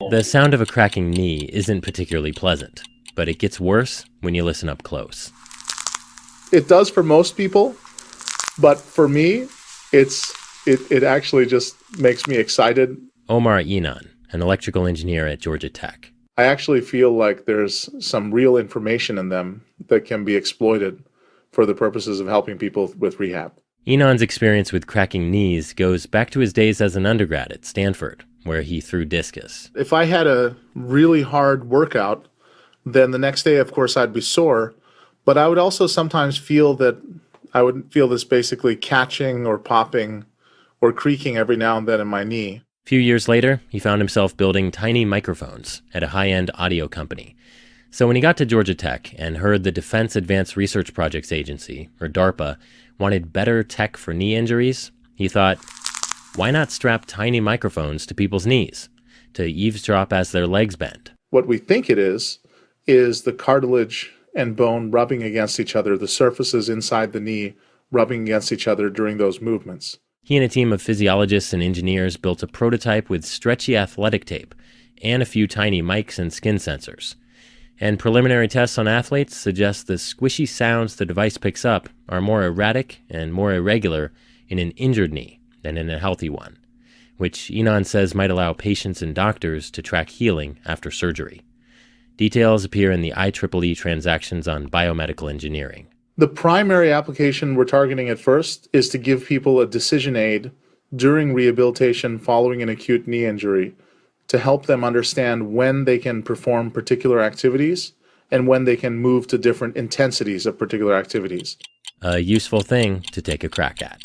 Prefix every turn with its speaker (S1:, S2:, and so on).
S1: The sound of a cracking knee isn't particularly pleasant, but it gets worse when you listen up close.
S2: It does for most people, but for me, it actually just makes me excited.
S1: Omer Inan, an electrical engineer at Georgia Tech.
S2: I actually feel like there's some real information in them that can be exploited for the purposes of helping people with rehab.
S1: Inan's experience with cracking knees goes back to his days as an undergrad at Stanford, where he threw discus.
S2: If I had a really hard workout, then the next day, of course, I'd be sore. But I would also sometimes feel that I would feel this basically catching or popping or creaking every now and then in my knee.
S1: A few years later, he found himself building tiny microphones at a high-end audio company. So when he got to Georgia Tech and heard the Defense Advanced Research Projects Agency, or DARPA, wanted better tech for knee injuries, he thought, why not strap tiny microphones to people's knees to eavesdrop as their legs bend?
S2: What we think it is the cartilage and bone rubbing against each other, the surfaces inside the knee rubbing against each other during those movements.
S1: He and a team of physiologists and engineers built a prototype with stretchy athletic tape and a few tiny mics and skin sensors. And preliminary tests on athletes suggest the squishy sounds the device picks up are more erratic and more irregular in an injured knee than in a healthy one, which Inan says might allow patients and doctors to track healing after surgery. Details appear in the IEEE Transactions on Biomedical Engineering.
S2: The primary application we're targeting at first is to give people a decision aid during rehabilitation following an acute knee injury to help them understand when they can perform particular activities and when they can move to different intensities of particular activities.
S1: A useful thing to take a crack at.